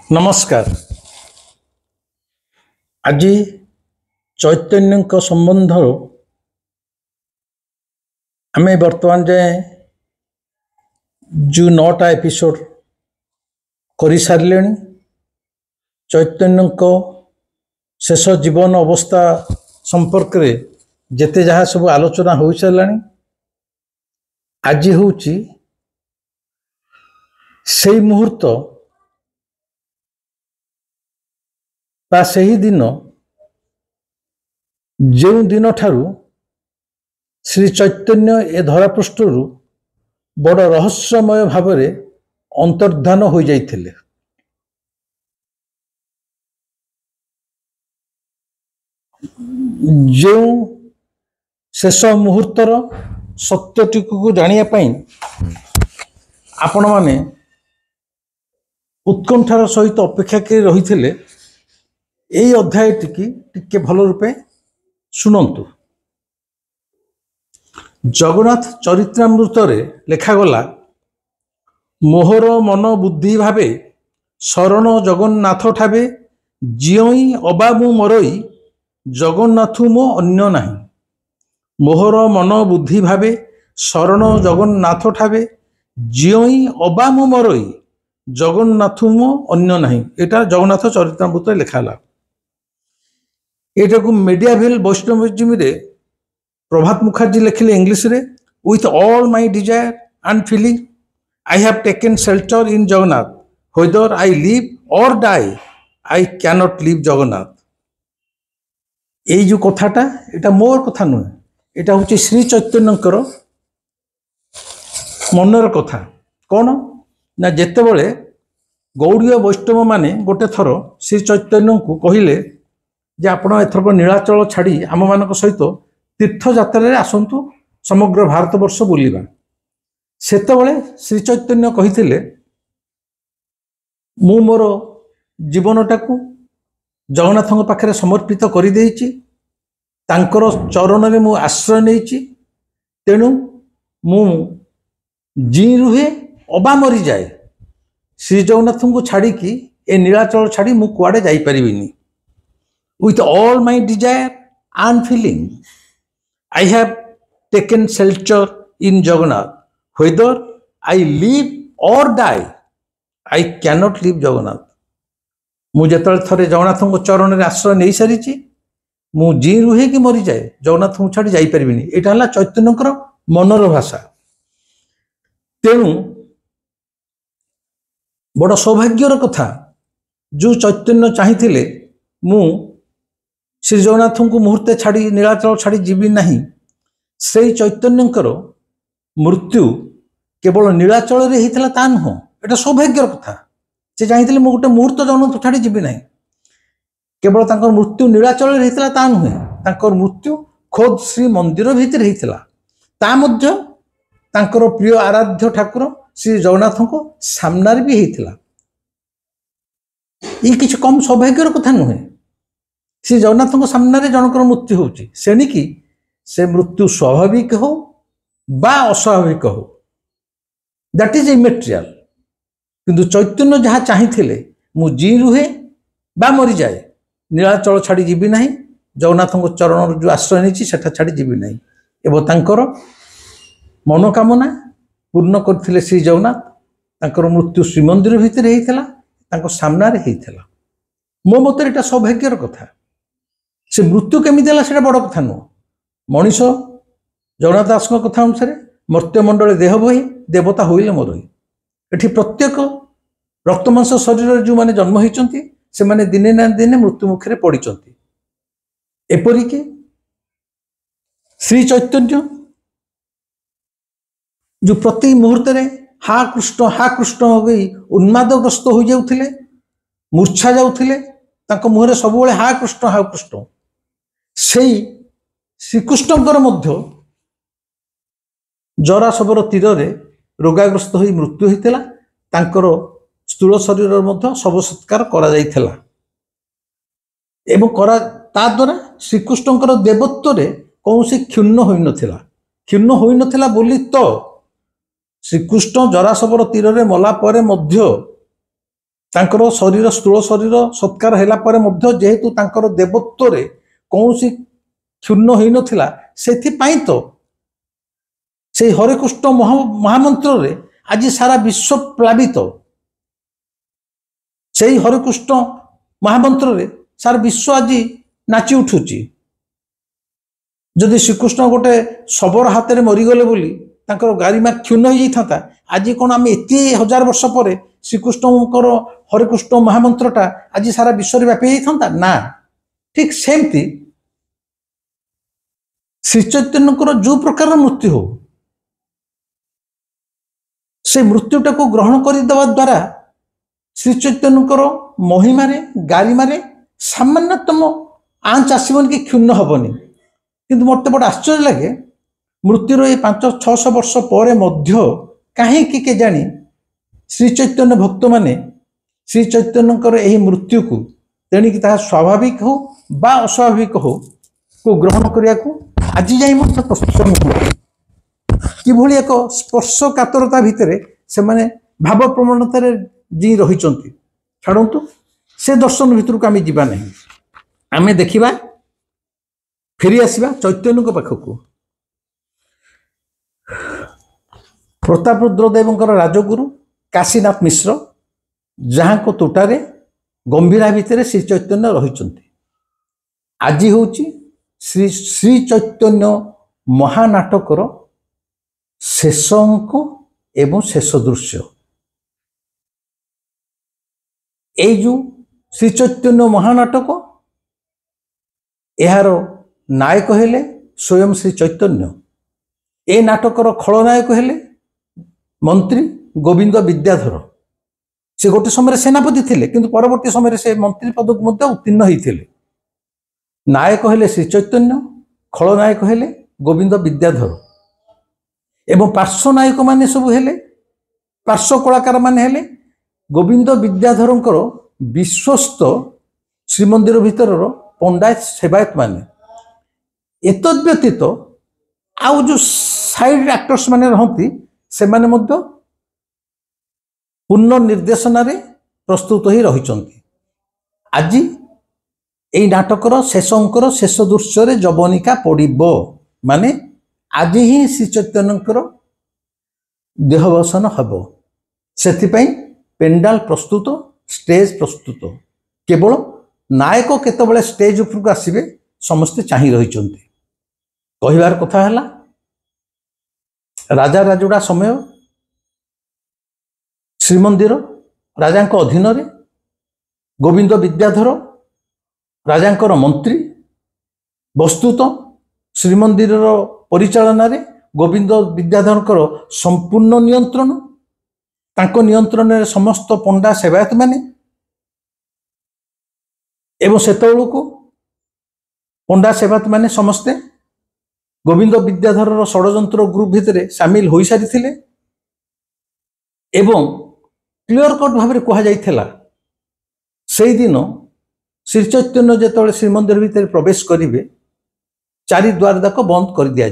नमस्कार। आज चैतन्य संबंध आम बर्तमान जाए जो 9टा एपिसोड कर सारे चैतन्य शेष जीवन अवस्था संपर्क रे जेते जहाँ सब आलोचना हो सारा आज हूँ से मुहूर्त से ही दिन जो दिन ठारू श्री चैतन्य ए धरापृष्ठरु बड़ रहस्यमय भाव में अंतर्धान हो जाइथिले। जो शेष मुहूर्तर सत्यटी को जानिया पाई आपण माने उत्कंठार सहित अपेक्षा कर रही थे। यही अध्याय टिके भल रूपे शुणु। जगन्नाथ चरित्रामृत रे लेखागला मोहर मन बुद्धि भावे शरण जगन्नाथ ठावे जियई अबा मु मरई जगन्नाथु मो अन्य नाही। मोहर मन बुद्धि भावे शरण जगन्नाथ ठावे जियई अबा मु मरई जगन्नाथु मो अन्य नाही। एटा जगन्नाथ चरित्रामृत लेखाला। एटा को मेडियावेल वैष्णविज्म रे प्रभात मुखर्जी लिखिले इंग्लिश रे with all my desire and feeling I have taken shelter in Jagannath whether I live or die I can not live Jagannath. ये जो कथाटा एटा मोर कथा नुहे, एटा होची श्री चैतन्यकर मनर कथा। कौन ना जेतेबेले गौड़ीय वैष्णव माने गोटे थर श्री चैतन्य को कहिले जे आपण एथरक नीलाचल छाड़ी आम मान सहित तीर्थ यात्रा आसतु समग्र भारत वर्ष बुलवा। सेतबेले श्री चैतन्य कहिथिले मु मोर जीवनटा को जगन्नाथ पाखे समर्पित कर देइछि, तांकर चरण में मु आश्रय नेइछि। तेणु मु जी रुहे अबा मरी जाए श्री जगन्नाथ को छाड़ी की ए नीलाचल छाड़ी मु कुआडे जाई परिबिनी। With all my desire and feeling, I have taken shelter in Jagannath. Whether I live or die, I cannot leave Jagannath. मु जेतल थरे जगन्नाथ को चरण में आश्रय नहीं सारी मु जी रुहे कि मरी जाए जगन्नाथ को छाड़ी जाई परिबिनी। एटा हला चैतन्यकर मनर भाषा। तेणु बड़ सौभाग्यर कथा जो चैतन्य चाहिए मु श्री जगन्नाथ को मुहूर्ते छाड़ी नीलाचल छाड़ी जीवी नहीं। से चैतन्यकर मृत्यु केवल नीलाचल रे होता ता नुह, एटा सौभाग्यर कथा। से चाहिए मु गोटे मुहूर्त जगन्नाथ छाड़ी जीवी नहीं। केवल तांकर मृत्यु नीलाचल रे होता ता नुहे, तांकर मृत्यु खोद श्री मंदिर भितर होता। ता मध्य तांकर प्रिय आराध्य ठाकुर श्री जगन्नाथ को सामने भी होता। ये किसी कम सौभाग्यर कथा नुहे। श्री जगन्नाथ को सामने जनकर मृत्यु होची सेणिकी से मृत्यु स्वाभाविक हो बा अस्वाभाविक हो, दैट इज इमेटेरियल। किंतु चैतन्य जहाँ चाहिए मु जी रुहे बा मरी जाए नीलाचल छाड़ी जीवी नहीं, जगन्नाथ को चरण जो आश्रय नहीं सेठा छाड़ी जीवी नहीं। एवं तांकर मनोकामना पूर्ण करथिले श्री जगन्नाथ। तांकर मृत्यु श्रीमंदिर भितर होता, सामने होता। मो मत एटा सौभाग्यर कथा। से मृत्यु केमी देला सेटा बड़ कथा नुह। मनीष जगन्नाथ दास कथा अनुसार मर्त्यमंडल देह बही देवता होइले मरई। एठी प्रत्येक रक्तमांस शरीर जो माने जन्म होइचंती से माने दिने ना दिने मृत्यु मुखे पड़िचंती। एपरिकी श्री चैतन्य जो प्रति मुहूर्त हा कृष्ण हो गई उन्मादग्रस्त हो जाउथिले, मूर्छा जाउथिले। तांको मुहरे सबुबले हा कृष्ण से श्रीकृष्णकर मध्य जरासवर तीर रे रोगाग्रस्त होई मृत्यु होइतिला। तांकर स्थूल शरीर मध्य शव सत्कार करा जाइथिला एवं करा ता द्वारा श्रीकृष्णकर देवत्व रे कौनसी क्षुण्ण होई नथिला। क्षुण्ण होई नथिला बोली तो श्रीकृष्ण जरासवर तीर रे मला परे मध्य तांकर शरीर स्थूल शरीर सत्कार होला परे मध्य जेहेतु तांकर देवत्वरे कौनसी क्षुण्ण होई नथिला सेथिपाई तो से हरेकृष्ण महामंत्र रे आज सारा विश्व प्लावित से हरेकृष्ण महामंत्र रे सारा विश्व आज नाची उठुची जदि श्रीकृष्ण गोटे शबर हाथ में मरीगले बोली तांकर गारिमा क्षुण्ण हो जाता आज कौन आम एत हजार वर्ष पर श्रीकृष्ण हरेकृष्ण महामंत्रटा आज सारा विश्व में व्यापी जाता ना ठीक सेमती श्री चैतन्य जो प्रकार मृत्यु हो से मृत्युटा को ग्रहण करदेवा द्वारा श्री चैतन्य महिमारे गारिमारे सामान्यतम आंच आसबन कि क्षुण्ण हेनी किंतु मत बड़ आश्चर्य लगे मृत्युर ये 500-600 वर्ष पर मध्य कहीं के जानी श्री चैतन्य भक्त माने श्री चैतन्य यही मृत्यु को तेणिक स्वाभाविक हो बा अस्वाभाविक हो को ग्रहण करने को आज जाए प्रस्तुत नुह कि एक स्पर्श कातरता भितर से माने भाव प्रवणतार जी रही छाड़ू से दर्शन भितर को आम जीवा नहीं आम देखा फेरी आसवा चैतन्य पाखक प्रताप रुद्रदेव राजगुरु काशीनाथ मिश्र जहाँ को तोटारे गंभीरा भितर श्री चैतन्य रही आज हूँ श्री श्री चैतन्य महानाटकर शेष अंक एवं शेष दृश्य ये जो श्री चैतन्य महानाटक यार नायक हेले स्वयं श्री चैतन्य ए नाटकर खलनायक हेले मंत्री गोविंद विद्याधर से गोटे समय सेनापति थिले किंतु परवर्ती समय से मंत्री पद को उत्तीर्ण होते नायक हेले श्री चैतन्य खलनायक हेले गोविंद विद्याधर एवं पार्श्व नायक माने सब हेले पार्श्व कलाकार माने हेले गोविंद विद्याधर विश्वस्त श्रीमंदिर भितर पंडायत सेवायत माने एतद व्यतीत आउ जो साइड एक्टर्स माने रहती से माने मध्य पूर्ण निर्देशन प्रस्तुत ही रही आज यही नाटकर शेष अंकर शेष दृश्य जवनिका पड़ब माने आज ही श्री चैतन्य देहवसन हम से पेंडाल प्रस्तुत स्टेज प्रस्तुत केवल नायक केतबले स्टेज उपरको आसबे समस्ते चाही रही कहिबार कथा है राजा राजुड़ा समय श्रीमंदिर राजा अधीन रे गोविंद विद्याधर राजांकर मंत्री वस्तुत श्रीमंदिर परिचालन रे गोविंद विद्याधर संपूर्ण नियंत्रण तांको नियंत्रण रे समस्त पंडा सेवायत माने एवं सेतबेलू को पंडा सेवायत माने समस्ते गोविंद विद्याधर षड्यंत्र ग्रुप भितर सामिल हो सारी थिले एवं क्लियर कट भाव में कहुला से दिन श्री चैतन्य जो श्रीमंदिर भितर प्रवेश करेंगे चारि द्वार दाक बंद कर दिया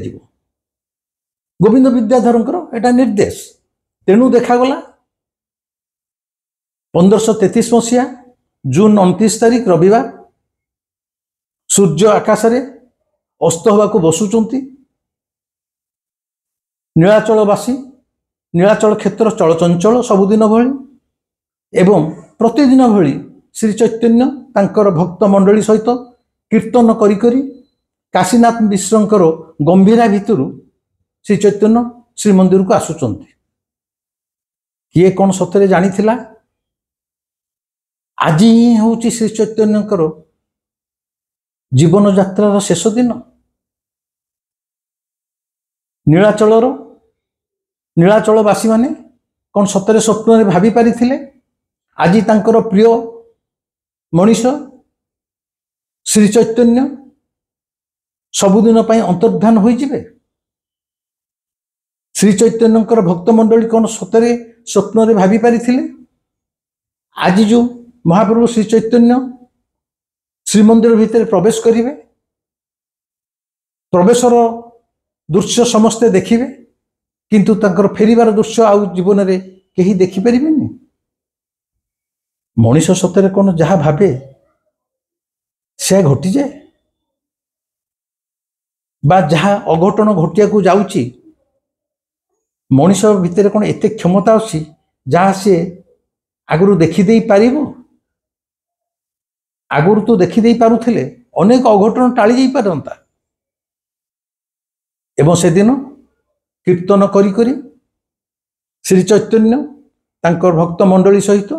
गोविंद विद्याधर एटा निर्देश तेणु देखागला 1533 मसीहा जून 29 तारीख रविवार सूर्य आकाश रे अस्त होगा बसुंट नीलाचलवासी नीलाचल क्षेत्र चलचंचल सबुदिन भली एवं प्रतिदिन भली श्री चैतन्य तांकर भक्त मंडली सहित कीर्तन करी काशीनाथ मिश्रंकर गंभीरा भितर श्री चैतन्य श्रीमंदिर को आसुचंती किए कौन सतरे जानी थिला आज ही हूँ श्री चैतन्यकर जीवन यात्रार शेष दिन नीलाचलवासी माने कौन सतरे स्वप्न रे भाभी पारी थिले आज तांकर प्रिय मनीष श्री चैतन्य सबुदिन पाई अंतर्धान हो जिवे श्री चैतन्यकर भक्त मंडली कौन सतरे स्वप्न रे भाभी पारी थिले आज जो महाप्रभु श्री चैतन्य श्रीमंदिर भितर प्रवेश करिवे प्रवेशर दृश्य समस्ते देखिवे किंतु तांकर फेरिबार दृश्य आउ जीवन रे केही देखि परिबेनी। मनीष सतरे कौन जहाँ भावे से घटी जाए बा जहाँ अघटन घटिया को जाउची मनीष भितर कौन एते क्षमता अच्छी जहाँ सी आगुरी देखीदे पार आगुरी तो देखीदे पारुथिले अनेक अघटन टाली जाई पारंता एवं से दिन कीर्तन करी करी श्री चैतन्य तांकर भक्त मंडली सहित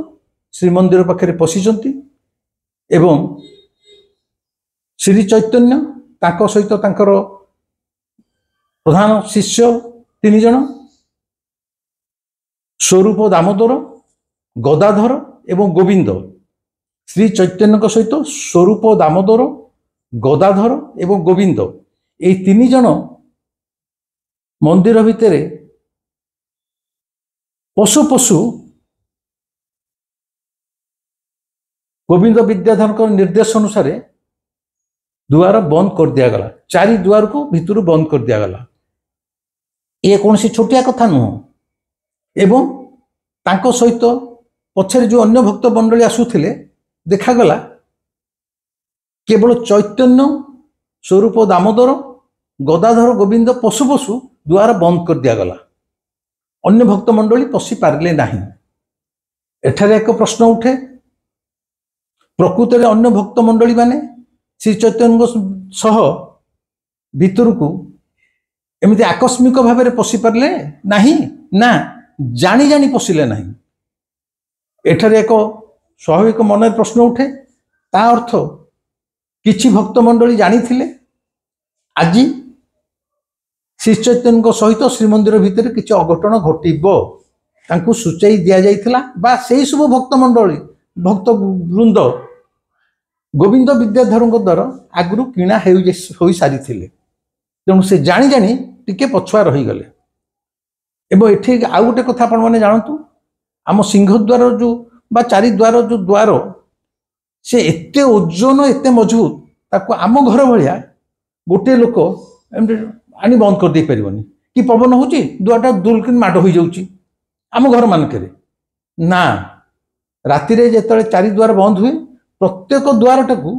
श्रीमंदिर पाखे पशिचंती एवं श्री चैतन्य तांको सहित तांकर प्रधान शिष्य 3 जन स्वरूप दामोदर गदाधर एवं गोविंद श्री चैतन्य सहित स्वरूप दामोदर गदाधर एवं गोविंद ये 3 जन मंदिर भितर पशु पशु गोविंद विद्याधर निर्देश अनुसार द्वार बंद कर दिगला 4 द्वार को भितर बंद कर दिगला ये कौन सी छोटिया कथा नुह एवं तांको सहित पछरे जो अन्य भक्त मंडली आसुथिले देखागला केवल चैतन्य स्वरूप दामोदर गदाधर गोविंद पशु पशु द्वार बंद कर दिगला अन्य भक्त मंडली पशि पारे नहीं एठारे एक प्रश्न उठे प्रकृत में अन्य भक्त मंडली माने श्री चैतन्य सह भितर को एमती आकस्मिक भाव में पशि पारे नहीं ना जानी जानी पशिले नहीं एठारे एक स्वाभाविक मन प्रश्न उठे ता अर्थ किछि भक्त मंडली जानी थिले आज श्री चैतन्य सहित श्रीमंदिर भितर किछि अघटन घटिबो तांकु सूचाई दिया जाइथिला बा सेही सब भक्त मंडली भक्त वृंद गोविंद विद्याधर द्वारा आगु किणा हो सारी तेणु से जानी जानी टिके पछुआ रहीगले एवं ये आउ गोटे कथा आपण मैंने जानतु आम सिंहद्वार जो 4 द्वार जो द्वार से एते ओजन एते मजबूत ताको आम घर भाया गोटे लोक आनी बंद कर दे पारिबनी कि पवन होची द्वारटा दुलकिन माड हो जाउची आम घर मानक ना राति रे जेतले 4 द्वार बंद हुए प्रत्येक द्वारटा को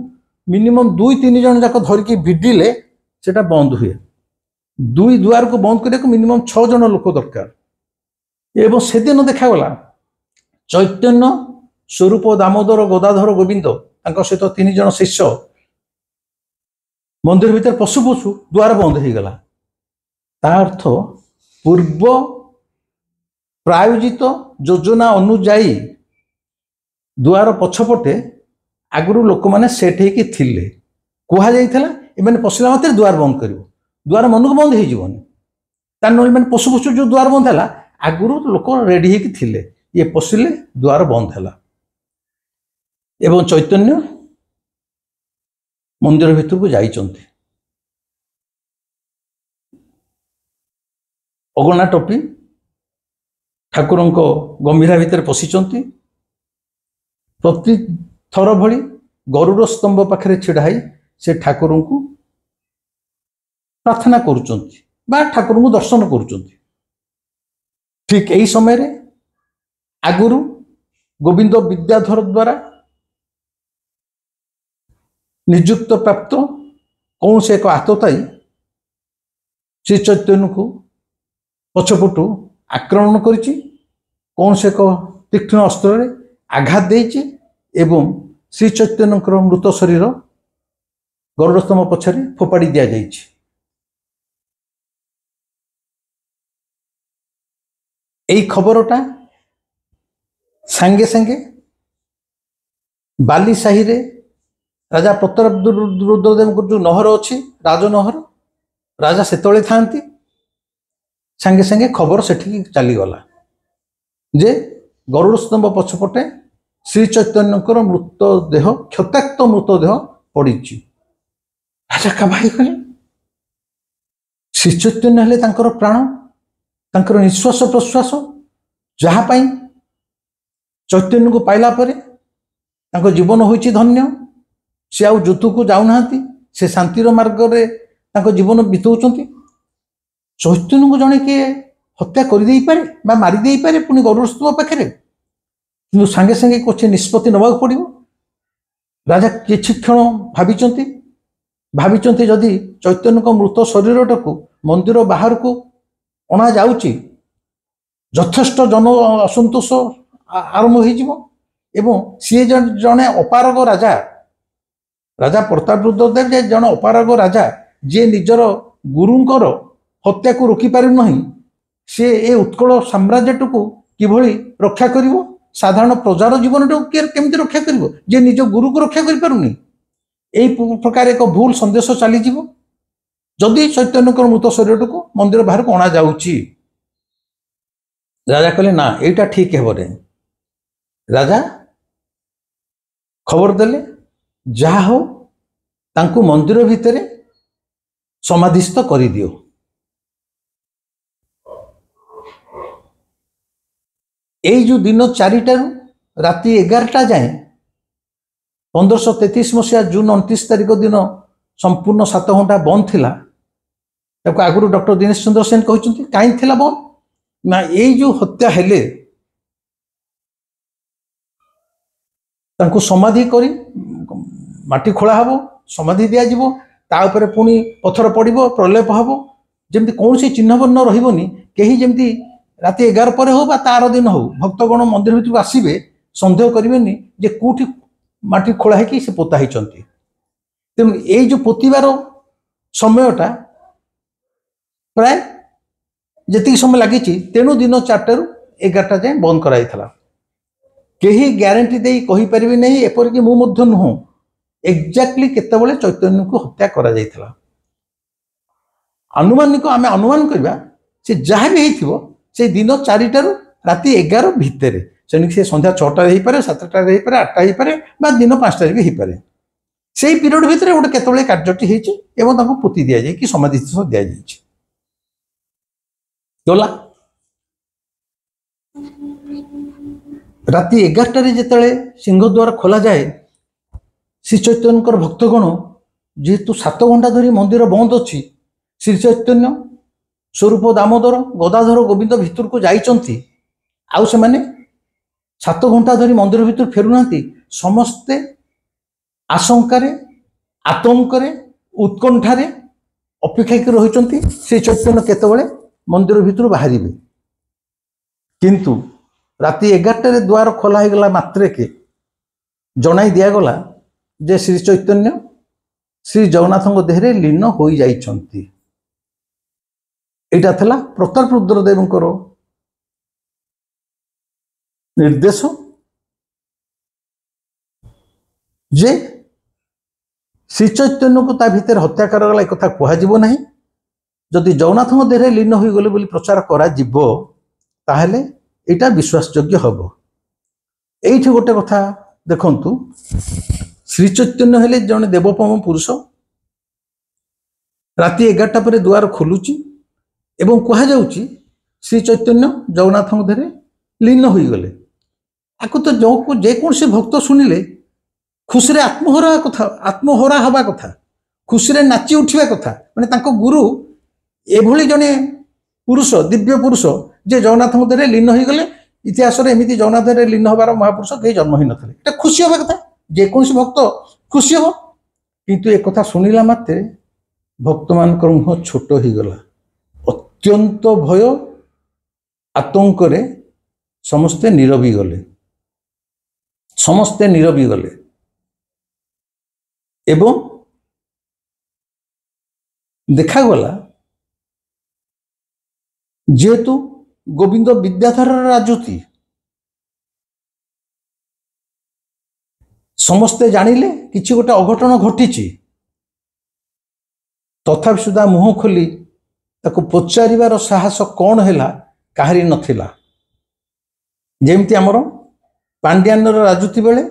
मिनिमम 2-3 जन जाक धरिकी भिडिले सेटा बंद हुए 2 द्वार को बंद करने को मिनिमम 6 जन लोक दरकार एवं से दिन देखागला चैतन्य स्वरूप दामोदर गदाधर गोविंद सहित 3 जन शिष्य मंदिर भीतर पशु पशु द्वार बंद हो गला अर्थ पूर्व प्रायोजित योजना अनुजाई द्वार पछपटे आगु लोक मैंने सेट होती कह जाने पशिला मात्र द्वार बंद कर द्वार मन को बंद हो मैंने पशु पशु जो द्वार बंद है आगु लोक रेडी होती ये पशिले द्वार बंद है एवं चैतन्य मंदिर भीतर को जाइछन्ति अगना टपी ठाकुर गंभीरा भितर पशिचन्ति प्रति थर भली गरुड़ स्तंभ पाखे छिड़ाई से ठाकुर को प्रार्थना करुचन्ति बा ठाकुर को दर्शन करुचन्ति ठीक यही समय रे आगुरु गोविंद विद्याधर द्वारा नियुक्त प्राप्त कौन से एक आतताई श्री चैतन्य को पछपटू आक्रमण करिछि कौन से एक तीक्ष्ण अस्त्र रे आघात देइछि एवं श्री चैतन्य मृत शरीर गरुड़ स्तंभ पछरे फोपाड़ी दिया जाइछि एई खबरटा सांगे सांगे बाली साही रे राजा प्रताप रुद्रदेव जो नहर अच्छी राजनहर राजा सेतले थांती सांगे सांगे खबर सेठी चलीगला जे गरुड़ स्तंभ पछपटे श्री चैतन्य मृतदेह क्षताक्त मृतदेह पड़ी राजा काबाई कले श्री चैतन्य हेले तांकर प्राण तांकर निश्वास प्रश्वास जहाँपाई चैतन्य को पाइला परे तांको जीवन होइछि धन्य से आउ जुतु को जाऊना से शांतिर मार्ग रे तांको जीवन बितौचंती चैतन्य को जने किए हत्या कर दे पारे बा मारी दे पारे पुणी गरुड़ स्तंभ पाखे କିନ୍ତୁ ସାଙ୍ଗେ ସାଙ୍ଗେ କିଛି ନିଷ୍ପତ୍ତି ନେବାକୁ ପଡ଼ିବ। ରାଜା କିଛି କ୍ଷଣ ଭାବିଛନ୍ତି ଯଦି ଚୈତନ୍ୟଙ୍କ ମୃତ ଶରୀରଟାକୁ ମନ୍ଦିର ବାହାରକୁ ଅଣାଯାଉଛି ଯଥେଷ୍ଟ ଜନ ଅସନ୍ତୋଷ ଆରମ୍ଭ ହୋଇଯିବ ଏବଂ ସିଏ ଜଣେ ଅପାରଗ ରାଜା ପ୍ରତାପରୁଦ୍ରଦେବ ଯେ ଜଣେ ଅପାରଗ ରାଜା ଯିଏ ନିଜର ଗୁରୁଙ୍କର ହତ୍ୟାକୁ ରୋକିପାରିନାହିଁ, ସିଏ ଏ ଉତ୍କଳ ସାମ୍ରାଜ୍ୟଟିକୁ କିଭଳି ରକ୍ଷା କରିବ? ସାଧାରଣ ପ୍ରଜାର ଜୀବନଟାକୁ କେମିତି ରକ୍ଷା କରିବ ଯେ ନିଜ ଗୁରୁକୁ ରକ୍ଷା କରିପାରୁନି? এই প্রকার এক ভুল সন্দেশ চালিଯିବ যদি চৈতন্যଙ୍କର মৃত শরীরটাକୁ মন্দির বাহারକୁ অଣାଯାଉଛି। রাজা କହିଲେ না এইটা ঠিক ହେବ ନାହିଁ। রাজা খবর দেলে ଯାହା ହଉ ତାଙ୍କୁ ମନ୍ଦିର ଭିତରେ ସମାଧିସ୍ଥ କରିଦିଅ। এই ଯୋଉ ଦିନ 4টাରୁ ରାତି 11ଟା ଯାଏଁ 1533 ମସିହା ଜୁନ 29 ତାରିଖ ଦିନ ସମ୍ପୂର୍ଣ୍ଣ 7 ଘଣ୍ଟା ବନ୍ଦ ଥିଲା। ତାକୁ ଆଗରୁ ଡକ୍ଟର ଦୀନେଶ ଚନ୍ଦ୍ର ସେନ କହିଛନ୍ତି କାହିଁକି ଥିଲା ବନ୍ଦ ନା ଏଇ ଯୋଉ ହତ୍ୟା ହେଲେ ତାଙ୍କୁ ସମାଧି କରି ମାଟି ଖୋଳା ହେବ, ସମାଧି ଦିଆଯିବ, ତା ଉପରେ ପୁଣି ପଥର ପଡ଼ିବ, ପ୍ରଲେପ ହେବ, ଯେମିତି କୌଣସି ଚିହ୍ନବର୍ଣ୍ଣ ରହିବନି। କେହି ଯେମିତି ରାତି 11 ପରେ ହଉ ବା ତାର ଦିନ ହଉ ଭକ୍ତଗଣ ମନ୍ଦିର ଭିତରକୁ ଆସିବେ ସନ୍ଦେହ କରିବେନି ଯେ କୋଉଠି ମାଟି ଖୋଳା ହେଇକି ସେ ପୋତା ହେଇଛନ୍ତି। ତେଣୁ ଏଇ ଯୋଉ ପୋତିବାର ସମୟଟା ପ୍ରାୟ ଯେତିକି ସମୟ ଲାଗିଛି ତେଣୁ ଦିନ 4ଟାରୁ 11ଟା ଯାଏଁ ବନ୍ଦ କରାଯାଇଥିଲା। କେହି ଗ୍ୟାରେଣ୍ଟି ଦେଇ କହିପାରିବେ ନାହିଁ, ଏପରିକି ମୁଁ ମଧ୍ୟ ନୁହଁ, ଏକ୍ଜାକ୍ଟଲି କେତେବେଳେ ଚୈତନ୍ୟଙ୍କୁ ହତ୍ୟା କରାଯାଇଥିଲା। ଆମେ ଅନୁମାନ କରିବା ସେ ଯାହା ବି ହେଇଥିବ ସେଇ ଦିନ 4ଟାରୁ ରାତି 11 ଭିତରେ। ସେଣିକି ସେ ସନ୍ଧ୍ୟା 6ଟାରେ ହେଇପାରେ, 7ଟାରେ ହେଇପାରେ, 8ଟା ହେଇପାରେ ବା ଦିନ 5ଟାରେ ବି ହେଇପାରେ। ସେଇ ପିରିୟଡ଼ ଭିତରେ ଗୋଟେ କେତେବେଳେ କାର୍ଯ୍ୟଟି ହେଇଛି ଏବଂ ତାଙ୍କୁ ପୋତି ଦିଆଯାଇକି ସମାଧି ଦିଆଯାଇଛି। ଗଲା ରାତି 11ଟାରେ ଯେତେବେଳେ ସିଂହଦ୍ୱାର ଖୋଲାଯାଏ ଶ୍ରୀ ଚୈତନ୍ୟଙ୍କର ଭକ୍ତଗଣ ଯେହେତୁ 7 ଘଣ୍ଟା ଧରି ମନ୍ଦିର ବନ୍ଦ ଅଛି, ଶ୍ରୀ ଚୈତନ୍ୟ ସ୍ୱରୂପ ଦାମୋଦର ଗଦାଧର ଗୋବିନ୍ଦ ଭିତରକୁ ଯାଇଛନ୍ତି, ଆଉ ସେମାନେ 7 ଘଣ୍ଟା ଧରି ମନ୍ଦିର ଭିତରୁ ଫେରୁନାହାନ୍ତି। ସମସ୍ତେ ଆଶଙ୍କାରେ, ଆତଙ୍କରେ, ଉତ୍କଣ୍ଠାରେ ଅପେକ୍ଷା କରି ରହିଛନ୍ତି ଶ୍ରୀ ଚୈତନ୍ୟ କେତେବେଳେ ମନ୍ଦିର ଭିତରୁ ବାହାରିବେ। କିନ୍ତୁ ରାତି 11ଟାରେ ଦ୍ୱାର ଖୋଲା ହେଇଗଲା ମାତ୍ରକେ ଜଣାଇ ଦିଆଗଲା ଯେ ଶ୍ରୀ ଚୈତନ୍ୟ ଶ୍ରୀ ଜଗନ୍ନାଥଙ୍କ ଦେହରେ ଲୀନ ହୋଇଯାଇଛନ୍ତି। ଏଇଟା ଥିଲା ପ୍ରତାପରୁଦ୍ର ଦେବଙ୍କର ନିର୍ଦ୍ଦେଶ ଯେ ଶ୍ରୀ ଚୈତନ୍ୟକୁ ତା ଭିତରେ ହତ୍ୟା କରାଗଲା ଏକଥା କୁହାଯିବ ନାହିଁ। ଯଦି ଜଗନ୍ନାଥଙ୍କ ଦେହରେ ଲୀନ ହୋଇଗଲେ ବୋଲି ପ୍ରଚାର କରାଯିବ ତାହେଲେ ଏଇଟା ବିଶ୍ୱାସଯୋଗ୍ୟ ହେବ। ଏଇଠି ଗୋଟେ କଥା ଦେଖନ୍ତୁ, ଶ୍ରୀ ଚୈତନ୍ୟ ହେଲେ ଜଣେ ଦେବୋପମ ପୁରୁଷ। ରାତି 11ଟା ପରେ ଦ୍ୱାର ଖୋଲୁଛି ଏବଂ କୁହାଯାଉଛି ଶ୍ରୀ ଚୈତନ୍ୟ ଜଗନ୍ନାଥଙ୍କ ଦେହରେ ଲୀନ ହୋଇଗଲେ। ଆକୁ ତ ଯେକୌଣସି ଭକ୍ତ ଶୁଣିଲେ ଖୁସିରେ ଆତ୍ମହରା ହେବା କଥା, ଖୁସିରେ ନାଚି ଉଠିବା କଥା। ମାନେ ତାଙ୍କ ଗୁରୁ ଏଭଳି ଜଣେ ପୁରୁଷ, ଦିବ୍ୟ ପୁରୁଷ ଯେ ଜଗନ୍ନାଥଙ୍କ ଦେହରେ ଲୀନ ହୋଇଗଲେ। ଇତିହାସରେ ଏମିତି ଜଗନ୍ନାଥ ଦେହରେ ଲୀନ ହେବାର ମହାପୁରୁଷ କେହି ଜନ୍ମ ହୋଇନଥିଲେ। এটা ଖୁସି ହେବା କଥା, ଯେକୌଣସି ଭକ୍ତ ଖୁସି ହେବ। କିନ୍ତୁ ଏକଥା ଶୁଣିଲା ମାତ୍ରେ ଭକ୍ତମାନଙ୍କର ମୁହଁ ଛୋଟ ହୋଇଗଲା। ଅତ୍ୟନ୍ତ ଭୟ ଆତଙ୍କରେ ସମସ୍ତେ ନୀରବି ଗଲେ ଏବଂ ଦେଖାଗଲା ଯେହେତୁ ଗୋବିନ୍ଦ ବିଦ୍ୟାଧରର ରାଜୁତି ସମସ୍ତେ ଜାଣିଲେ କିଛି ଗୋଟେ ଅଘଟଣ ଘଟିଛି, ତଥାପି ସୁଦ୍ଧା ମୁହଁ ଖୋଲି ତାକୁ ପଚାରିବାର ସାହସ କ'ଣ ହେଲା କାହାରି ନଥିଲା। ଯେମିତି ଆମର ପାଣ୍ଡିଆନର ରାଜୁତି ବେଳେ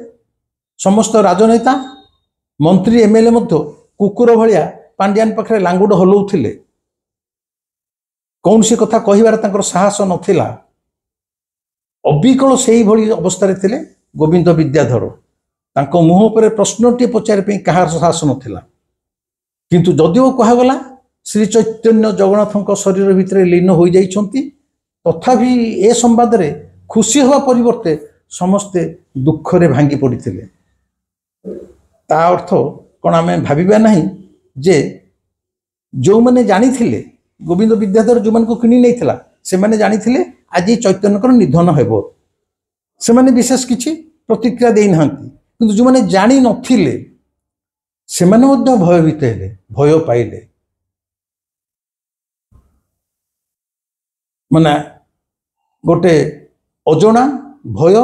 ସମସ୍ତ ରାଜନେତା, ମନ୍ତ୍ରୀ, ଏମଏଲଏ ମଧ୍ୟ କୁକୁର ଭଳିଆ ପାଣ୍ଡିଆନ ପାଖରେ ଲାଙ୍ଗୁଡ଼ ହଲଉଥିଲେ। କୌଣସି କଥା କହିବାର ତାଙ୍କର ସାହସ ନଥିଲା। ଅବିକଳ ସେଇଭଳି ଅବସ୍ଥାରେ ଥିଲେ ଗୋବିନ୍ଦ ବିଦ୍ୟାଧର। ତାଙ୍କ ମୁହଁ ଉପରେ ପ୍ରଶ୍ନଟିଏ ପଚାରିବା ପାଇଁ କାହାର ସାହସ ନଥିଲା। କିନ୍ତୁ ଯଦିଓ କୁହାଗଲା ଶ୍ରୀ ଚୈତନ୍ୟ ଜଗନ୍ନାଥଙ୍କ ଶରୀର ଭିତରେ ଲୀନ ହୋଇଯାଇଛନ୍ତି, ତଥାପି ଏ ସମ୍ବାଦରେ ଖୁସି ହେବା ପରିବର୍ତ୍ତେ समस्ते दुखरे भांगी पड़ते ता अर्थ कौन आम भाविबा नहीं जे जो मैंने जानी थे गोविंद विद्याधर जो मान को किणी नहीं से मैंने जानी थे आज चैतन्यकर निधन हेब से मैंने विशेष किसी प्रतिक्रिया दे ना कि जो मैंने जानी नथिले से मैंने भयभीत हेले भय पाइले माने गोटे अजणा भय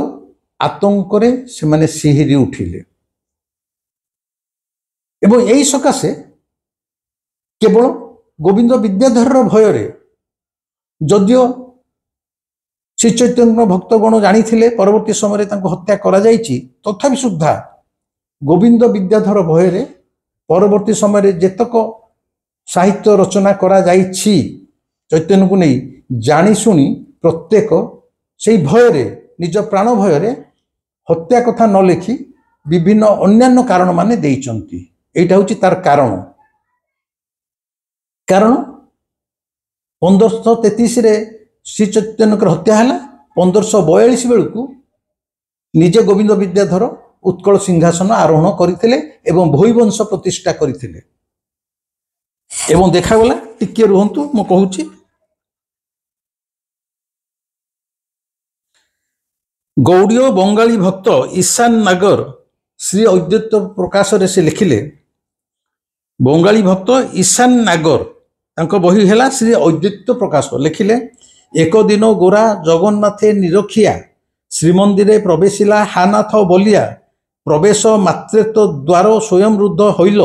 आतंक से मैंने सिहिरी उठिले एवं यही सकाशे केवल गोविंद विद्याधर भय जदियो श्री चैतन्य भक्तगण जानी परवर्ती समय हत्या करा जायछि तथापि सुद्धा गोविंद विद्याधर भय परवर्ती समय जेतक साहित्य रचना करा जायछि चैतन्य को नहीं जानी शुणी प्रत्येक से भय निज प्राण भय हत्या कथा न लिखि विभिन्न अन्यान्य कारण माने देइचंती एटा होछि तार कारण कारण 1533 रे श्री चैतन्य हत्या है 1542 बेलू निजे गोविंद विद्याधर उत्कल सिंहासन आरोहण करते एवं भोईवंश प्रतिष्ठा करते एवं देखागला टिके रुहतु मु कहूची गौड़ीय बंगाली भक्त ईशान नागर श्री अद्वैत प्रकाश रे से लिखिले बंगाली भक्त ईशान नागर तांको बही है श्री अद्वैत प्रकाश लिखिले एक दिन गोरा जगन्नाथे निरखिया श्रीमंदिरे प्रवेशिला हानाथ बलिया प्रवेश मात्रे तो द्वार स्वयं रुद्ध होइल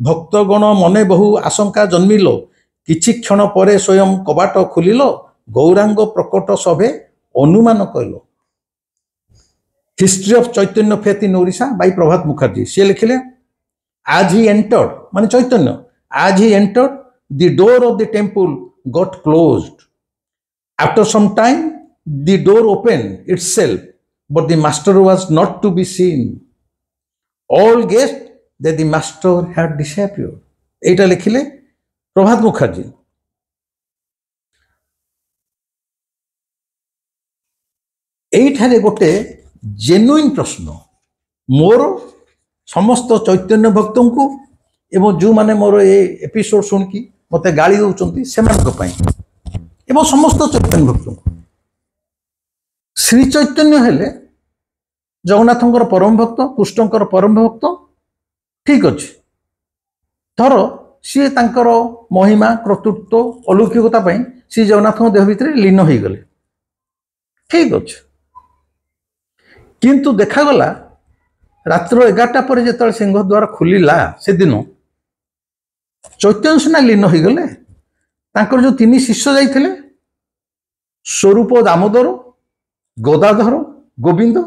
भक्तगण मने बहु आशंका जन्मिल किछि क्षण परे स्वयं कबाट खुलिल गौरांग प्रकट सभे अनुमान कइल history of Chaitanya faith in Odisha by Prabhat Mukherjee सी लिखिले आज ही एंटर्ड माने Chaitanya as he entered the door of the temple got closed after some time the door open itself but the master was not to be seen all guessed that the master had disappeared एटा लिखिले प्रभात मुखर्जी एठारे गोटे genuine प्रश्न मोर समस्त चैतन्य भक्त को एवं जो माने मोर ये एपिसोड शुणकी मत गाड़ी दौरान से एवं समस्त चैतन्य भक्त को श्री चैतन्य हेले जगन्नाथंकर परम भक्त कृष्णंकर परम भक्त ठीक अच्छे थर सी तांकर महिमा कर्तृत्व अलौकिकता श्री जगन्नाथ देह भितर लीन हो गले ठीक अच्छे किंतु देखागला रात्र 11टा पर जो सिंहद्वार खुलिला से दिन चैतन्य सेना लीन हो गले तांकर जो 3 शिष्य जाइथिले स्वरूप दामोदर गदाधर गोविंद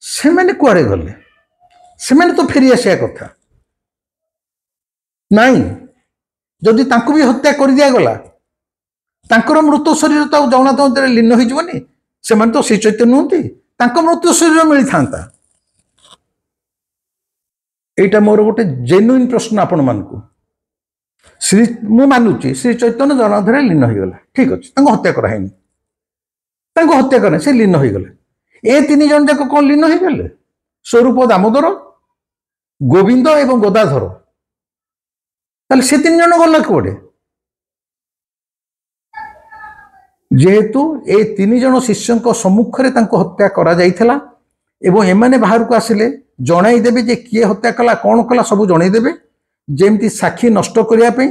से मैंने कुआरे गले से मैंने तो फेरी आसिया कथा नहीं जदि तांको भी हत्या कर दिया गला तांकर मृत शरीर तो जगन्नाथ मंदिर लीन हो जीवनी से मैंने तो श्री चैतन्य नुहति तांको मृत्यु शरीर मिली था एटा मोर गोटे जेन्युइन प्रश्न आपण मानकु श्री मु मानुची श्री चैतन्य जगन्नाथ लीन हो गला ठीक अच्छे हत्या कराइनी हत्या कर से लीन हो गले ए 3 जन जाक कौन लीन हो गले स्वरूप दामोदर गोविंद एवं गदाधर ताले से 3 जन गला कोडे जेहेतु ए 3 जन शिष्यों सम्मुखें हत्या करा जाइथिला एवं एमाने बाहर को आसिले जणाई देबे जे किए हत्या कला कौन कला सब जणाई देबे जेमती साक्षी नष्ट करने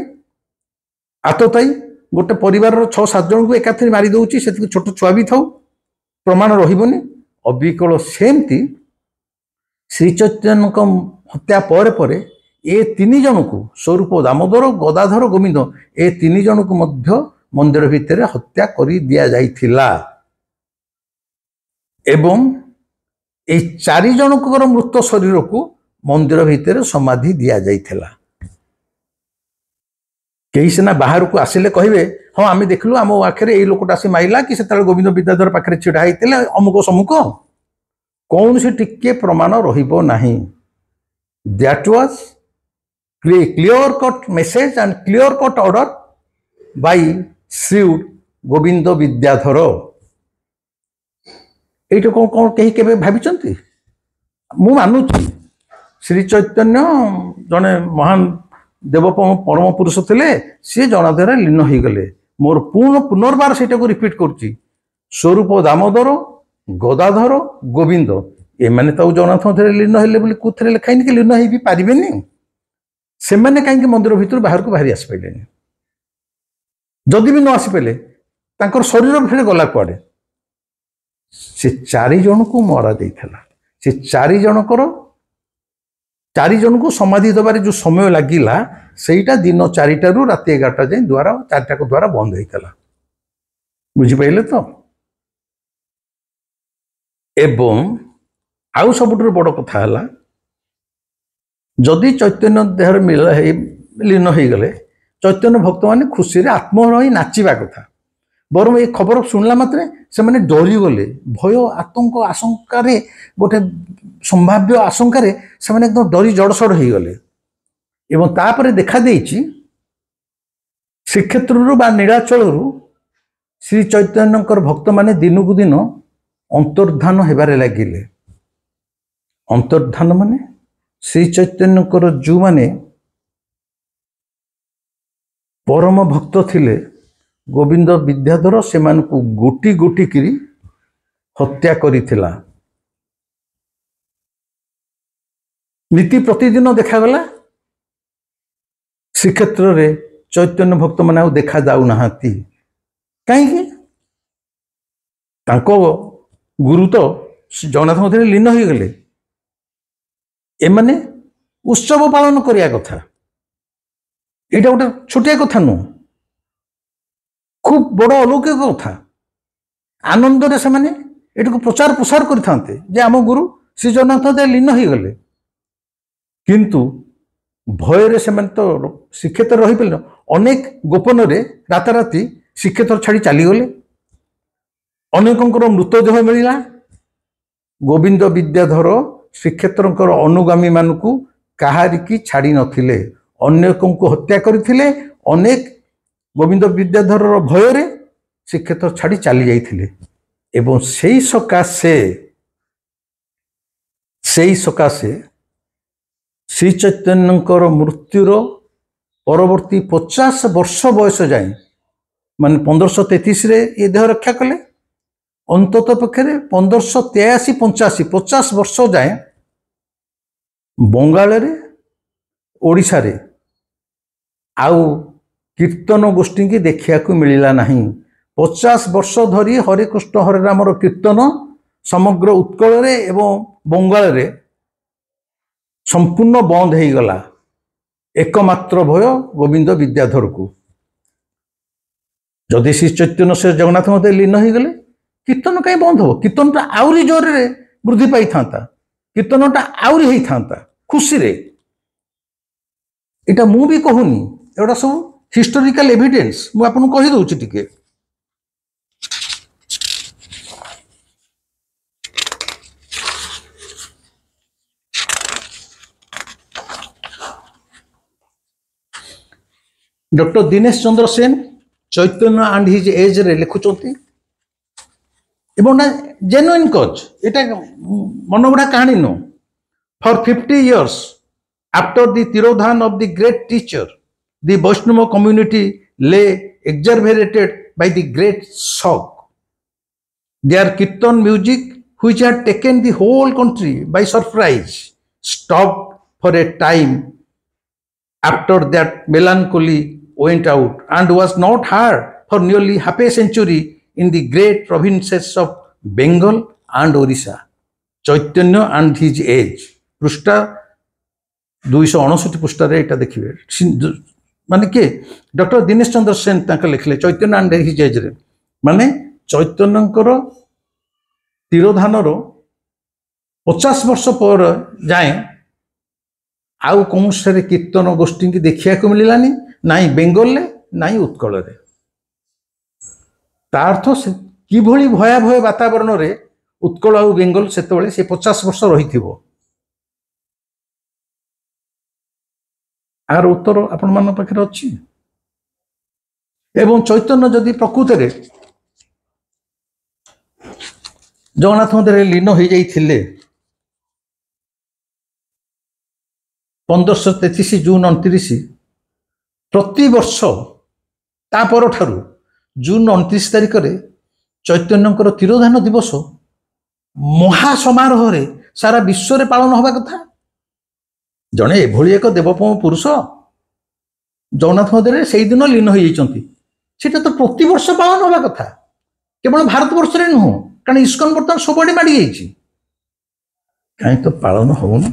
आतताई गोटे परिवार 6-7 जन को एकाथरे मारी दउची से छोट छुआ भी थाउ प्रमाण रहिबनी अबिकल सेमती श्री चैतन्य हत्या पर परे ए 3 जन को स्वरूप दामोदर गदाधर गोविंद ए 3 जन को मध्य मंदिर भितर हत्या करी दिया जाइथिला एवं ए 4 जनकर मृत शरीर को मंदिर भितर समाधि दिया जाइथिला कई सीना बाहर को आसिले कहे हाँ आम देखलु आम आखिरे ये लोकटा आसी माइला कि से गोविंद विद्याधर पाखे छिड़ा होते अमुक समुक कौन से टिके प्रमाण रहिबो नाही that was clear cut message and clear cut order by Shri Govind Vidyadhar এইটা कौन कौन कहीं केबे भाबिचंती मु मानुची श्री चैतन्य जने महान देव परम पुरुष थे सी जनादेह लीन हो गले मोर पुनर्बार से रिपीट करुच्ची स्वरूप दामोदर गदाधर गोविंद एमाने तो जगन्नाथ मध्य लीन हेले कौन लिखाई कि लीन हो पारे से मैंने कहीं मंदिर भीतर बाहर को बाहरी आसी पारे जदि भी न आसी पारे तांकर शरीर फिर गला कुआडे से 4 जन को मरा देइथला से 4 जनकर 4 जन को समाधि दबारे जो समय लगिला सेटा दिन 4टा रु रात 11टा जाए द्वारा 4टा को द्वारा बंद होइतला बुझी पाइले तो एवं आउ सबुठ बड़ कथा हला जदि चैतन्य देहर मिल लीन हो गले चैतन्य भक्त माने खुशी रे आत्महर ही नाचिबा कथा बरम ये खबर शुणला मात्रे से माने डरी गले भय आतंक आशंका रे गोटे संभाव्य आशंका रे से माने एकदम डरी जड़सड़ हो गले एवं तापरे देखा देइछि श्रीक्षेत्र बा नीलाचल श्री चैतन्यकर भक्त माने दिनकु दिन अंतर्धान हेबारे लागिले अंतर्धान माने श्री चैतन्यकर जो माने परम भक्त थिले गोविंद विद्याधर से गोटी गोटी किरी हत्या करिथिला नीति प्रतिदिन देखागला श्रीक्षेत्र रे चैतन्य भक्त माने आउ देखा जाऊ नाहांती कहीं गुरु तो जगन्नाथ मध्य लीन हो गले एमाने उत्सव पालन करिया कथा एटा गोटे छोटिया कथा नु खूब बड़ अलौकिक कथा आनंद से माने एटा को प्रचार प्रसार करथांते जे आम गुरु श्री जगन्नाथ मध्य लीन हो गले किंतु भय रे से माने तो श्रीक्षेत्र रही पेल अनेक गोपन रे राताराती श्रीक्षेत्र छाड़ी चली गले अनेकंकर मृतदेह मिलला गोविंद विद्याधर श्रीक्षेत्रंकर अनुगामी मानकु काहारिकी छाड़ी नथिले अनेकंकु हत्या करथिले अनेक गोविंद विद्याधर भय रे श्रीक्षेत्र छाड़ी चली जाइथिले एवं सेई सकाशे श्री चैतन्यंकर मृत्युर परवर्ती 50 वर्ष बयस जाए मान 1533 रे ये देह रक्षा कले अंतत पक्षे 1583-85 50 वर्ष जाए बंगाल रे ओडिशा रे आउ कीर्तन गोष्ठी की देखा मिलला नहीं 50 वर्ष धरी हरिकृष्ण हरे रामर कीर्तन समग्र उत्कल रे एवं बंगाल रे संपूर्ण बंद हो गला एकमात्र भय गोविंद विद्याधर को जदि श्री चैतन्य से जगन्नाथ मध्य लीन हो गले कीर्तन कहीं बंद हो कीर्तनटा आउरी जोर रे वृद्धि पाई था कीर्तनटा आउरी होई था खुशी रे एटा मु भी कहूनी एटा सब हिस्टोरिकल एविडेंस मु आपन कहि दउछि टिके doctor Dinesh Chandra Sen Chaitanya and his age रे लिखुचंती एवं जेन्युइन कज एटा मनगढ़ा कहानी know for 50 years after the Tirodhan of the great teacher the Vaishnava community lay exacerbated by the great shock. Their kirtan music, which had taken the whole country by surprise, stopped for a time after that melancholy went out and was not heard for nearly half a century in the great provinces of Bengal and Orissa. Chaitanya and his age. पृष्ठा 259 पृष्ठा रे एटा देखिए माने के doctor Dinesh Chandra Sen तांका लिखले चैतन्य and his age रे माने चैतन्यंकर तिरोधानर 50 वर्ष पर जाए आउ कौन से कीर्तन गोष्ठी की देखा को मिलानी नाई बेंगल नाई उत्कल रे तार्थ से किभली भयाभय वातावरण रे उत्कल आउ बेंगल सेतबेले से 50 वर्ष रही आर उत्तर आपण मान पाखे अच्छी एवं चैतन्य जदि प्रकृत रे जगन्नाथ मध्य लीन हो जाइए 1533 जून 29 प्रति वर्ष तापर ठारू जून 29 तारिख में चैतन्यकर तिरोधान दिवस महासमारोह रे सारा विश्व रे पालन होगा कथा। जड़े एभली एक देवोपम पुरुष जगन्नाथ मध्य से दिन लीन हो जाता तो प्रति वर्ष पालन होगा कथा, केवल भारत वर्ष रे नुह, कारण इस्कन बर्तमान सबुआडे माड़ी जाइए, कहीं तो पालन होनी।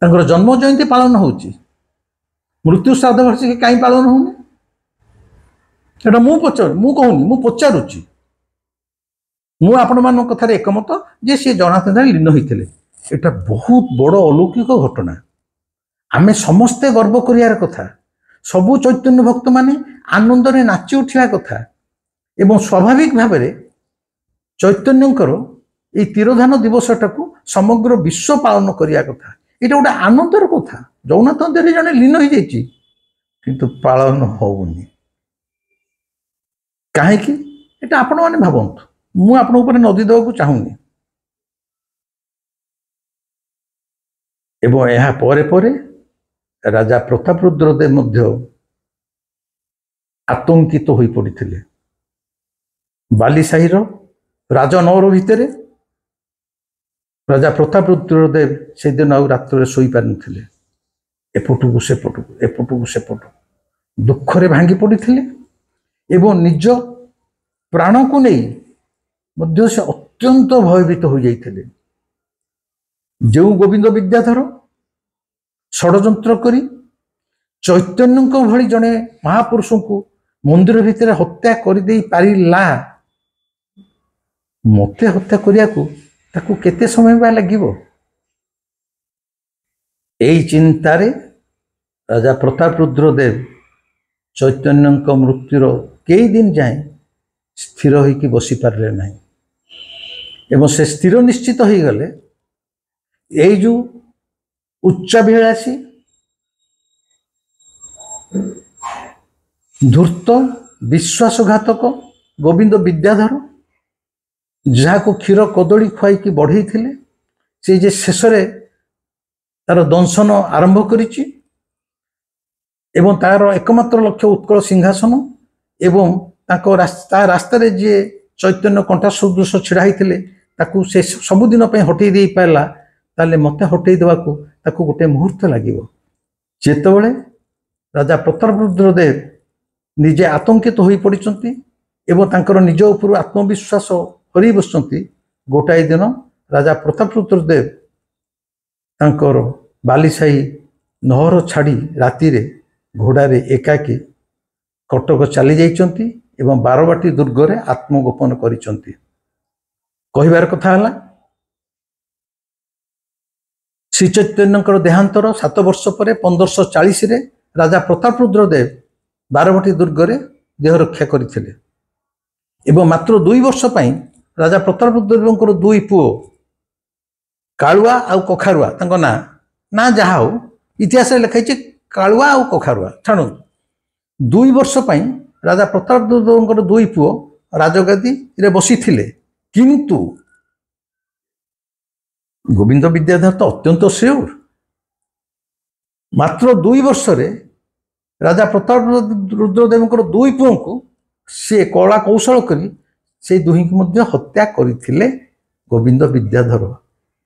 जन्म जयंती पालन होची, मृत्यु श्राद्ध वार्षिकी कहीं पालन होनी, एटा मु कहूनी मु पचारुची, मु आपण मान कथार एकमत जे सी जगन्नाथ लीन होते। एटा बहुत बड़ अलौकिक घटना, आमे समस्ते गर्व करियार कथा, सबु चैतन्य भक्त माने आनंद रे नाची उठिया कथा एवं स्वाभाविक भाव में चैतन्यकर ये तिरोधान दिवसटा समग्र विश्व पालन करिया कथा। ये गोटे आनंदर कथा, जगन्नाथ मध्य जड़े लीन हो जाइए किंतु पालन होनी कहीं आपण मैंने भावतु, मु आपण ऊपर नदी देवाक चाहूनी। एवं यह परे परे राजा प्रतापरुद्रदेव मध्य आतंकित हो पड़ते। बालीसाही राजनगर भितर राजा प्रतापरुद्रदेव से दिन आउ रात्र शोई पार नथिले, एपटू सेपटू दुखरे भांगी पड़ते एवं निज प्राण को नहीं मध्य से अत्यंत भयभीत हो जाते। जो गोविंद विद्याधर षड्यंत्र करी चैतन्य भली जड़े महापुरुष को मंदिर भितर हत्या कर दे पारिला, मते हत्या करिया को ताकू केते समय बा लागिबो। एई चिंतारे राजा प्रतापरुद्रदेव चैतन्य मृत्युर कई दिन जाए स्थिर होइकी बसी पारे ना, एवं से स्थिर निश्चित हो गले यही जो उच्चाभिलाषी धूर्त विश्वासघातक गोविंद विद्याधर जहाँ को क्षीर कदली खुआई बढ़ई थे, से जे शेष तार दंशन आरंभ करिछि एवं तार एकमात्र लक्ष्य उत्कल सिंहासन एवं रास्ता जी चैतन्य कंठा सदृश छिड़ा होते ताकू से सबुदिन हटई दे पारा, ताले मते हटई देवाकू ताकू गोटे मुहूर्त लगे। जेतबेले राजा प्रतापरुद्रदेव निजे आतंकित हो पड़ती एवं तांकर निज उपर आत्मविश्वास हरि बसुंती, गोटाए दिन राजा प्रतापरुद्रदेव तांकर बालीसाही नहर छाड़ी राति रे घोड़ारे एकाकी कटक चली जाइछंती एवं बारबाटी दुर्गरे आत्मगोपन करिछंती। कहिबार कथा हला श्री चैतन्यकर देहांतर 7 वर्ष पर 1540 रे राजा प्रतापरुद्रदेव बारबाटी दुर्गरे देह रक्षा करथिले एवं मात्र 2 वर्ष पई राजा प्रतापरुद्रदेवଙ୍କର 2 पुओ कालुआ आ कखारुआ तांको ना जहा हो इतिहास लिखाई कालुआ आ कखारुआ छाणु 2 वर्ष पई राजा प्रतापरुद्रदेवଙ୍କର 2 पुओ राजगादी रे बसी थिले, किंतु गोविंद विद्याधर तो अत्यंत श्योर मात्र 2 वर्ष रे राजा प्रतापरुद्रदेवଙ୍କର 2 पुओं को से कला कौशल करी से दुही को मध्य हत्या करथिले गोविंद विद्याधर।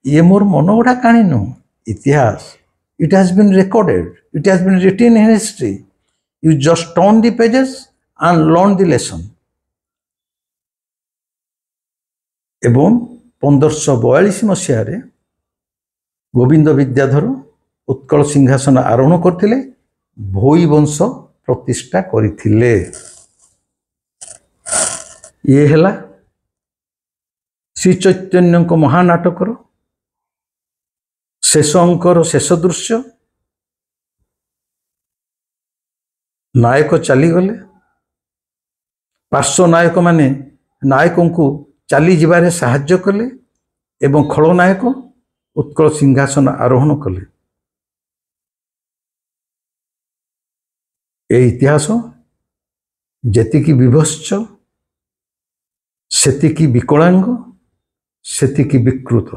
ये मोर मन गढ़ा कहानी नु, इतिहास, it has been recorded, it has been written in history, you just turn the pages and learn the lesson. एवं 1542 मसीह गोविंद विद्याधर उत्कल सिंहासन आरोहण करथिले, भोई वंश प्रतिष्ठा करथिले। ये हैला श्री चैतन्य महानाटकर शेष अंकर शेष दृश्य। नायक चलीगले, पार्श्व नायक माने नायकों को चली जीवारे साहाय्य कले एवं खलनायक उत्कल सिंहासन आरोहण कले। ए इतिहास जेतिकी विभत्स सेतिकी विकलांग सेतिकी विकृत।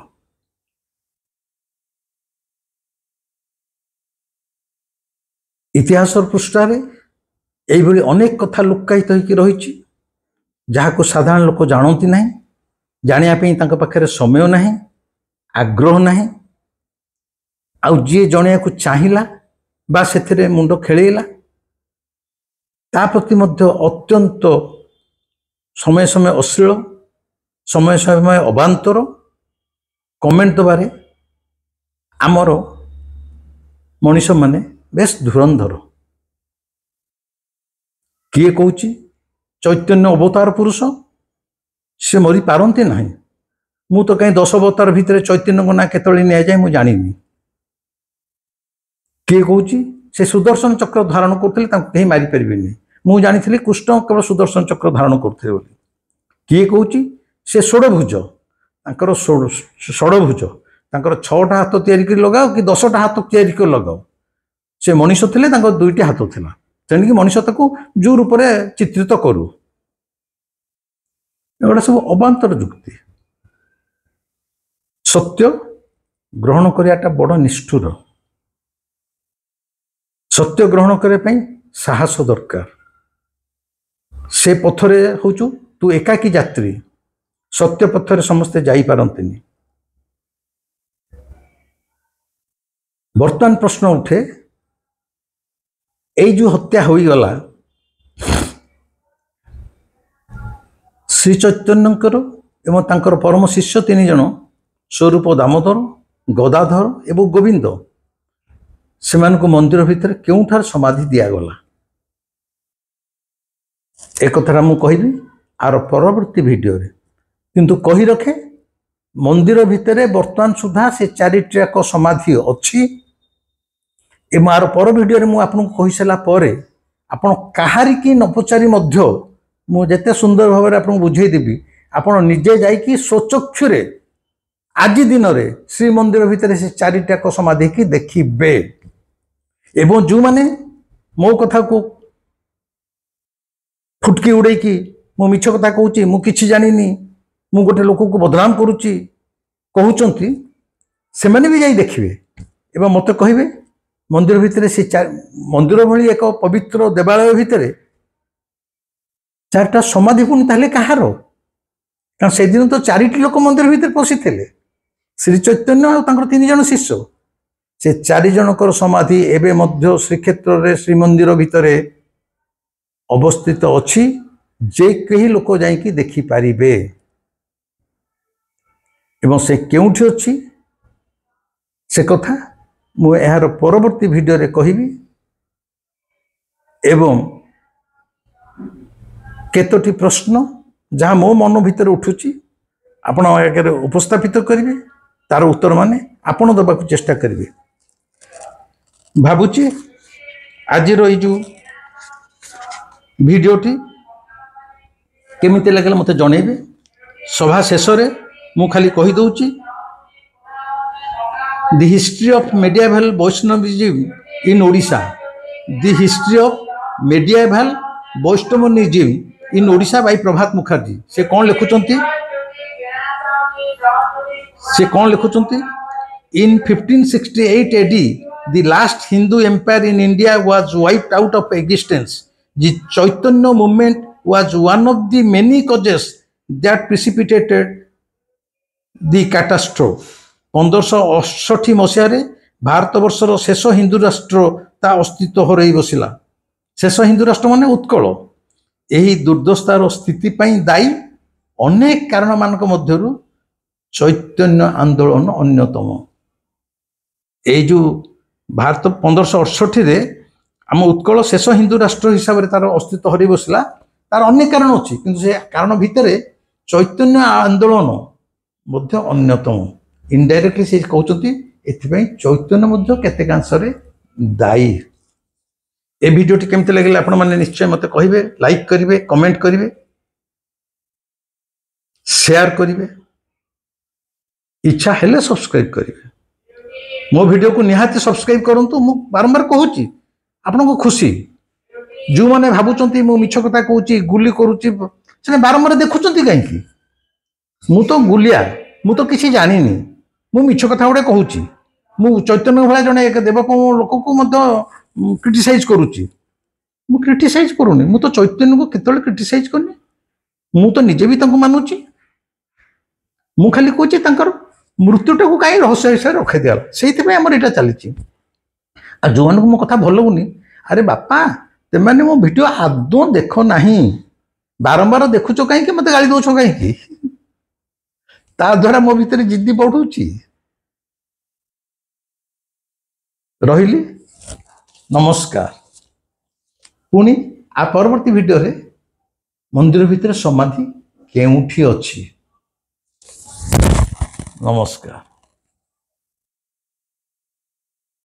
इतिहास पृष्ठारे यही अनेक कथा लुकायित रही जहाँ साधारण लोक जानती ना जानापी पाखे समय ना आग्रह ना आउ जी जन को चाहिला बा से मुंड खेलेला ता प्रति मध्य अत्यंत समय समय अश्लील समय समय अबांतर कमेंट दबारे आमर मनीष माने बेस धुरंधर। किए कहूँ चैतन्य अवतार पुरुष से मरी पारती ना मु तो कहीं 10 अवतार भितर चैतन्य को ना केतली नि जाए मुझे जानी। किए कहूँ से सुदर्शन चक्र धारण करते कहीं मारी पारे मु जानी कृष्ण केवल सुदर्शन चक्र धारण करते। किए कहूँ से षोड़भुज षोड़भुज 6टा हाथ तैयारी कर लगाओ कि 10टा हाथ तैयारी कर लगाओ से मनीष थे 2टी हाथ था तेणुक मनीष ताको जो रूप से चित्रित करू एगुड़ा सब अबांतर जुक्ति। सत्य ग्रहण कराटा बड़ निष्ठुर। सत्य ग्रहण करने साहस दरकार। से पथरे हूँ तू एकाकी यात्री सत्य पथरे समस्ते जाई पारंती। वर्तमान प्रश्न उठे यही जो हत्या हो गला श्री चैतन्यकर एवं तांकर परम शिष्य 3 जन स्वरूप दामोदर गदाधर एवं गोविंद से मंदिर भितर क्योंठार समाधि दिगला एक कथा मु कहबी आर परवर्ती वीडियो रे किंतु कही रखे मंदिर भितर वर्तमान सुधा से 4टी समाधि अच्छी एवं आर पर वीडियो रे मु आपन कहि सला परे आपन काहारी की न पचारी मध्य मु जेते सुंदर भाव रे आपन बुझेई देबी आपन निजे जाई कि स्वचक्षुरे आज दिन रे श्री मंदिर भितर से 4टी समाधि की देखिबे एवं जो माने मो कथा को फुटकी उड़े कि मु मिछ कथा कहूची मु किछि जानिनी मु गोटे लोक को बदनाम करूची कहउचंती से माने भी जाई देखिबे एवं मते कहिबे मंदिर भितर से मंदिर भली एक पवित्र देवालय भितर 4टा समाधि पुणी ताहले कहार कारण से दिन तो 4टी लोक मंदिर भितर पशि थे श्री चैतन्य और 3 जन शिष्य से 4 जनकर समाधि एवं मध्य श्रीक्षेत्र रे श्रीमंदिर भितर अवस्थित अच्छी जे कहीं लोक जाइकी देखि पारिबे एवं से केउठी अच्छी से कथा मु यार परवर्ती वीडियो रे कहिबी एवं केतोटी प्रश्न जहाँ मो मन भितर उठुची आपण आगे उपस्थापित करिवे तार उत्तर माने आपण दबा को चेष्टा करिवे। भाबुची आज रो जो वीडियोटी केमिति लागला मते जणेबे। सभा शेष रे मु खाली कहि दउची The history of medieval Vaishnavism in Odisha. The history of medieval Vaishnavism in Odisha by प्रभात मुखर्जी। से कौन लिखुचंती In 1568 AD, the last Hindu empire in India was wiped out of existence. The Chaitanya movement was one of the many causes that precipitated the catastrophe. 1568 मसीह भारत वर्षर शेष हिंदू राष्ट्र ता अस्तित्व हरई बसिला। शेष हिंदू राष्ट्र माने उत्कल यही दुर्दशार स्थिति पाई दायी अनेक कारण मानक मध्यरु चैतन्य आंदोलन अन्यतम। यही जो भारत 1568 रे आम उत्कल शेष हिंदू राष्ट्र हिसाब से तार अस्तित्व हरई बसिला तार अनेक कारण अच्छी किंतु से कारण भितर चैतन्य आंदोलन मध्य अन्यतम। इनडायरेक्टली से कहते एथिपाई चैतन्य मध्य केतेकांश दायी। ए वीडियोटी केमती लगे आपण माने निश्चय मते कहिबे लाइक करिवे कमेंट करिवे शेयर करिवे इच्छा हेले सब्सक्राइब करिवे। मो वीडियो को निहाती सब्सक्राइब करंतु मु बारंबार कहूची आपण को खुशी जो माने भाबुचंती मु मिछ कथा कहूची गुली करूची से बारंबार देखुं कहीं मु तो गुलिया मु तो किसी जानी मु मिछ कथा गुड़े कहूँ मु चैतन्य भाया जड़े देवक लोक को क्रिटिसाइज करुच्ची मु क्रिटिसाइज करूनी मु तो चैतन्य को केतले क्रिटिसाइज करनी मु तो निजे भी मानुची मु खाली कहूँ मृत्युटा को कहीं रहस्य हिसाब से रखी दिया से आमर यहाँ चली जो मानक मो कथा भल लगुनि अरे बापा तेमाने मो वीडियो आदौ देख ना बारंबार देखुच कहीं मत गाली दौच कहीं ता द्वारा मो भीतर जिद्दी बढ़ुची रही नमस्कार पुणी आ परवर्ती वीडियो रे मंदिर भितर समाधि केउठी अछि नमस्कार।